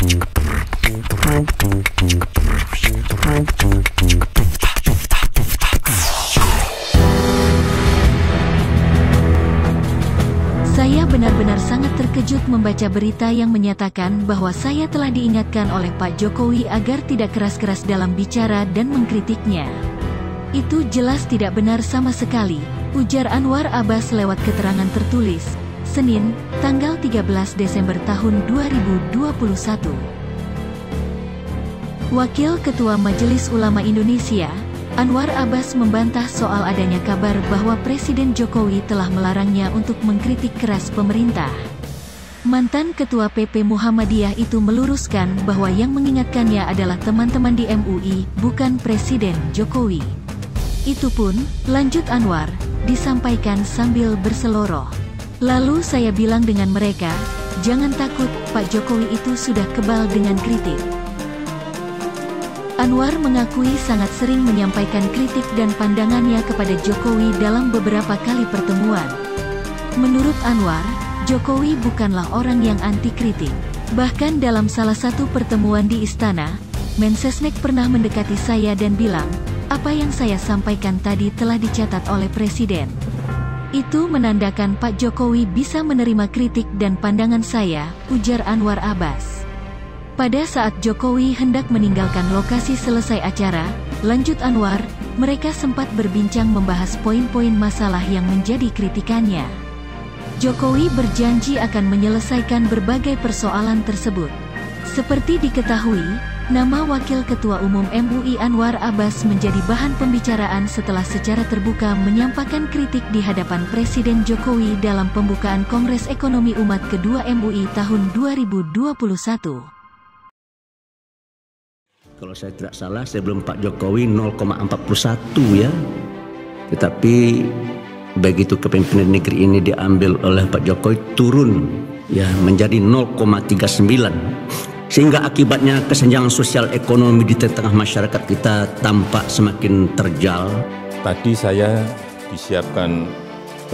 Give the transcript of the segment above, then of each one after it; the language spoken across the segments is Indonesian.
Saya benar-benar sangat terkejut membaca berita yang menyatakan bahwa saya telah diingatkan oleh Pak Jokowi agar tidak keras-keras dalam bicara dan mengkritiknya. Itu jelas tidak benar sama sekali, ujar Anwar Abbas lewat keterangan tertulis, Senin, tanggal 13 Desember tahun 2021. Wakil Ketua Majelis Ulama Indonesia, Anwar Abbas membantah soal adanya kabar bahwa Presiden Jokowi telah melarangnya untuk mengkritik keras pemerintah. Mantan Ketua PP Muhammadiyah itu meluruskan bahwa yang mengingatkannya adalah teman-teman di MUI, bukan Presiden Jokowi. Itu pun, lanjut Anwar, disampaikan sambil berseloroh. Lalu saya bilang dengan mereka, jangan takut, Pak Jokowi itu sudah kebal dengan kritik. Anwar mengakui sangat sering menyampaikan kritik dan pandangannya kepada Jokowi dalam beberapa kali pertemuan. Menurut Anwar, Jokowi bukanlah orang yang anti kritik. Bahkan dalam salah satu pertemuan di istana, Mensesnek pernah mendekati saya dan bilang, apa yang saya sampaikan tadi telah dicatat oleh Presiden. Itu menandakan Pak Jokowi bisa menerima kritik dan pandangan saya, ujar Anwar Abbas. Pada saat Jokowi hendak meninggalkan lokasi selesai acara, lanjut Anwar, mereka sempat berbincang membahas poin-poin masalah yang menjadi kritikannya. Jokowi berjanji akan menyelesaikan berbagai persoalan tersebut. Seperti diketahui, nama Wakil Ketua Umum MUI Anwar Abbas menjadi bahan pembicaraan setelah secara terbuka menyampaikan kritik di hadapan Presiden Jokowi dalam pembukaan Kongres Ekonomi Umat Kedua MUI tahun 2021. Kalau saya tidak salah, sebelum Pak Jokowi 0,41 ya. Tetapi begitu kepemimpinan negeri ini diambil oleh Pak Jokowi turun ya menjadi 0,39. Sehingga akibatnya kesenjangan sosial ekonomi di tengah masyarakat kita tampak semakin terjal. Tadi saya disiapkan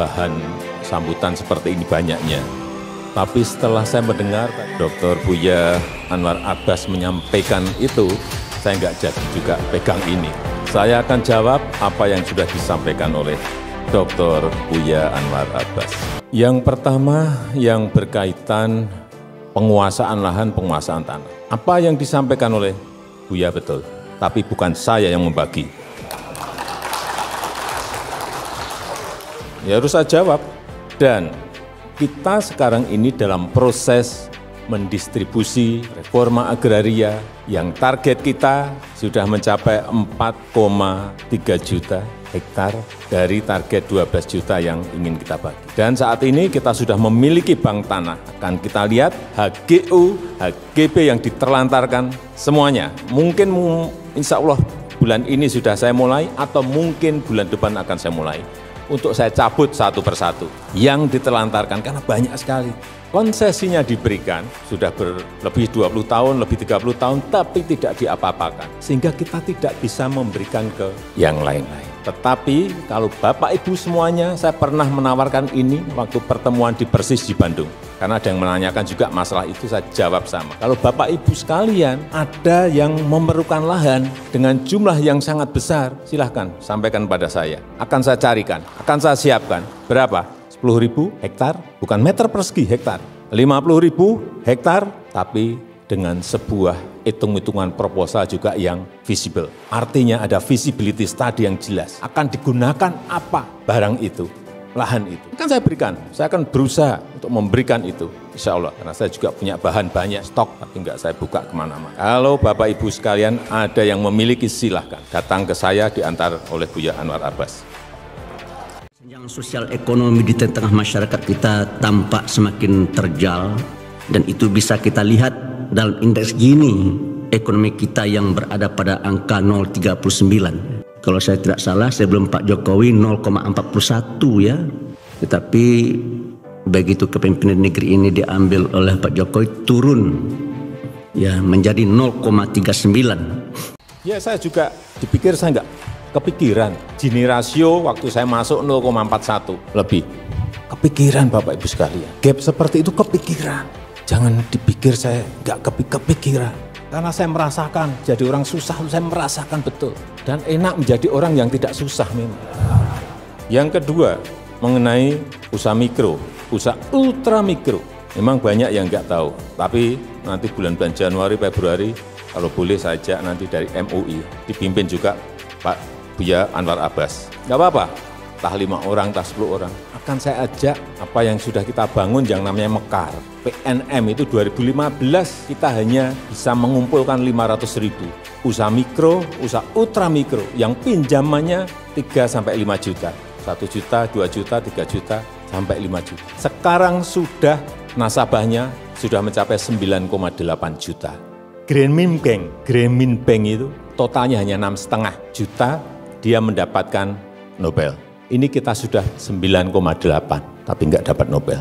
bahan sambutan seperti ini banyaknya. Tapi setelah saya mendengar Dr. Buya Anwar Abbas menyampaikan itu, saya nggak jadi juga pegang ini. Saya akan jawab apa yang sudah disampaikan oleh Dr. Buya Anwar Abbas. Yang pertama yang berkaitan penguasaan lahan, penguasaan tanah. Apa yang disampaikan oleh Buya betul, tapi bukan saya yang membagi. Ya harus saya jawab. Dan kita sekarang ini dalam proses mendistribusi reforma agraria yang target kita sudah mencapai 4,3 juta hektar dari target 12 juta yang ingin kita bagi. Dan saat ini kita sudah memiliki bank tanah. Akan kita lihat HGU, HGB yang diterlantarkan semuanya. Mungkin insya Allah bulan ini sudah saya mulai atau mungkin bulan depan akan saya mulai. Untuk saya cabut satu persatu yang ditelantarkan karena banyak sekali. Konsesinya diberikan, sudah lebih 20 tahun, lebih 30 tahun, tapi tidak diapa-apakan. Sehingga kita tidak bisa memberikan ke yang lain-lain. Tetapi kalau Bapak Ibu semuanya, saya pernah menawarkan ini waktu pertemuan di Persis di Bandung. Karena ada yang menanyakan juga masalah itu, saya jawab sama. Kalau Bapak Ibu sekalian ada yang memerlukan lahan dengan jumlah yang sangat besar, silahkan sampaikan pada saya. Akan saya carikan, akan saya siapkan. Berapa? 10.000 hektar, bukan meter persegi hektar. 50.000 hektar, tapi dengan sebuah hitung-hitungan proposal juga yang visible. Artinya ada visibility study yang jelas. Akan digunakan apa barang itu, lahan itu. Kan saya berikan, saya akan berusaha untuk memberikan itu. Insya Allah, karena saya juga punya bahan banyak, stok, tapi enggak saya buka kemana-mana. Kalau Bapak Ibu sekalian ada yang memiliki, silahkan datang ke saya diantar oleh Buya Anwar Abbas. Kesenjangan sosial ekonomi di tengah masyarakat kita tampak semakin terjal. Dan itu bisa kita lihat dalam indeks Gini, ekonomi kita yang berada pada angka 0,39. Kalau saya tidak salah, sebelum Pak Jokowi 0,41 ya. Tetapi begitu kepemimpinan negeri ini diambil oleh Pak Jokowi turun ya menjadi 0,39. Ya saya juga dipikir saya nggak kepikiran. Gini rasio waktu saya masuk 0,41 lebih. Kepikiran Bapak Ibu sekalian. Gap seperti itu kepikiran. Jangan dipikir saya nggak kepikiran. Karena saya merasakan, jadi orang susah, saya merasakan betul. Dan enak menjadi orang yang tidak susah memang. Yang kedua, mengenai usaha mikro, usaha ultra mikro. Memang banyak yang nggak tahu, tapi nanti bulan-bulan Januari, Februari, kalau boleh saya ajak nanti dari MUI, dipimpin juga Pak Buya Anwar Abbas. Nggak apa-apa, entah 5 orang, entah 10 orang. Akan saya ajak apa yang sudah kita bangun yang namanya Mekar. PNM itu 2015 kita hanya bisa mengumpulkan 500.000. Usaha mikro, usaha ultra mikro yang pinjamannya 3-5 juta. 1 juta, 2 juta, 3 juta, sampai 5 juta. Sekarang sudah nasabahnya sudah mencapai 9,8 juta. Grameen Bank itu totalnya hanya 6,5 juta, dia mendapatkan Nobel. Ini kita sudah 9,8, tapi nggak dapat Nobel.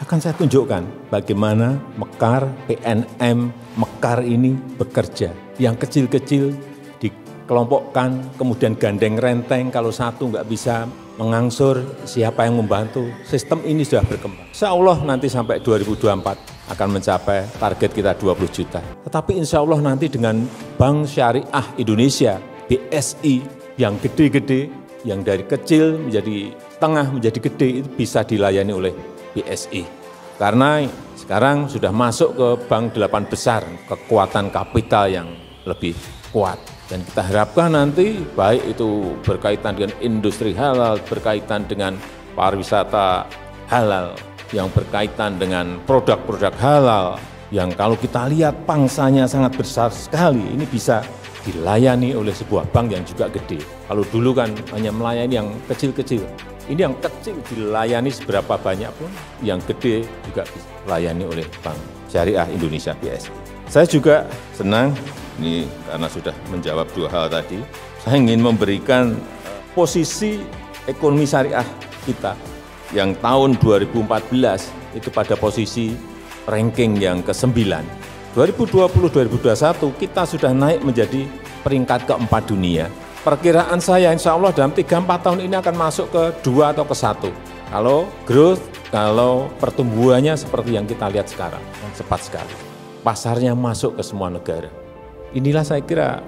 Akan saya tunjukkan bagaimana Mekar, PNM, Mekar ini bekerja. Yang kecil-kecil dikelompokkan, kemudian gandeng renteng, kalau satu nggak bisa mengangsur, siapa yang membantu. Sistem ini sudah berkembang. Insya Allah nanti sampai 2024 akan mencapai target kita 20 juta. Tetapi insya Allah nanti dengan Bank Syariah Indonesia, BSI, yang gede-gede, yang dari kecil menjadi tengah, menjadi gede, itu bisa dilayani oleh BSI. Karena sekarang sudah masuk ke bank 8 besar, kekuatan kapital yang lebih kuat. Dan kita harapkan nanti baik itu berkaitan dengan industri halal, berkaitan dengan pariwisata halal, yang berkaitan dengan produk-produk halal, yang kalau kita lihat pangsanya sangat besar sekali, ini bisa dilayani oleh sebuah bank yang juga gede. Kalau dulu kan hanya melayani yang kecil-kecil, ini yang kecil dilayani seberapa banyak pun, yang gede juga dilayani oleh Bank Syariah Indonesia BSI. Saya juga senang, ini karena sudah menjawab 2 hal tadi, saya ingin memberikan posisi ekonomi syariah kita yang tahun 2014 itu pada posisi ranking yang ke-9. 2020-2021 kita sudah naik menjadi peringkat ke-4 dunia. Perkiraan saya insya Allah dalam 3-4 tahun ini akan masuk ke 2 atau ke 1. Kalau growth, kalau pertumbuhannya seperti yang kita lihat sekarang, cepat sekali. Pasarnya masuk ke semua negara. Inilah saya kira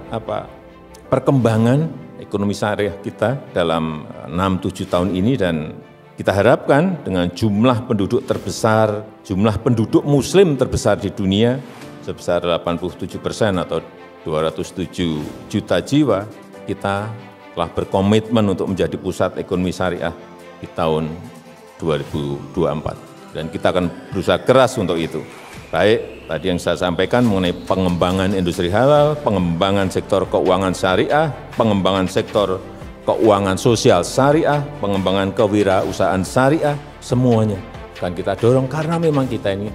perkembangan ekonomi syariah kita dalam 6-7 tahun ini, dan kita harapkan dengan jumlah penduduk terbesar, jumlah penduduk muslim terbesar di dunia sebesar 87% atau 207 juta jiwa, kita telah berkomitmen untuk menjadi pusat ekonomi syariah di tahun 2024. Dan kita akan berusaha keras untuk itu. Baik, tadi yang saya sampaikan mengenai pengembangan industri halal, pengembangan sektor keuangan syariah, pengembangan sektor keuangan sosial syariah, pengembangan kewirausahaan syariah, semuanya akan kita dorong karena memang kita ini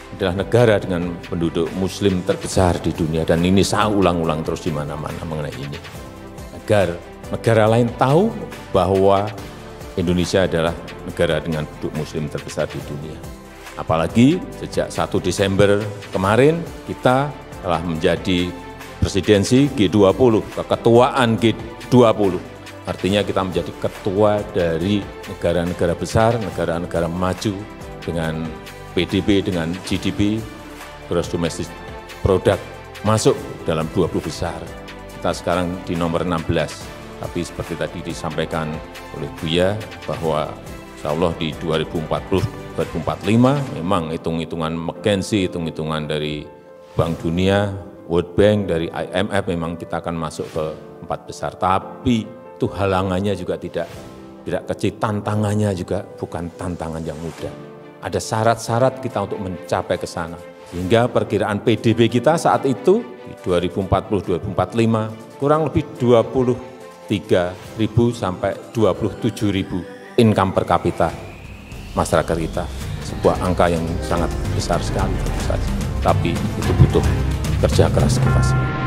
adalah negara dengan penduduk muslim terbesar di dunia, dan ini saya ulang-ulang terus di mana-mana mengenai ini. Agar negara lain tahu bahwa Indonesia adalah negara dengan penduduk muslim terbesar di dunia. Apalagi sejak 1 Desember kemarin kita telah menjadi presidensi G20, keketuaan G20. Artinya kita menjadi ketua dari negara-negara besar, negara-negara maju dengan PDB, dengan GDP, Gross Domestic Product, masuk dalam 20 besar. Kita sekarang di nomor 16, tapi seperti tadi disampaikan oleh Buya bahwa insya Allah di 2045 memang hitung-hitungan McKinsey, hitung-hitungan dari Bank Dunia, World Bank, dari IMF memang kita akan masuk ke 4 besar. Tapi itu halangannya juga tidak kecil, tantangannya juga bukan tantangan yang mudah. Ada syarat-syarat kita untuk mencapai ke sana. Sehingga perkiraan PDB kita saat itu di 2040-2045 kurang lebih 23.000 sampai 27.000 income per kapita masyarakat kita. Sebuah angka yang sangat besar sekali tentu saja. Tapi itu butuh kerja keras kita semua.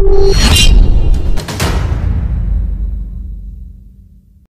Thank you.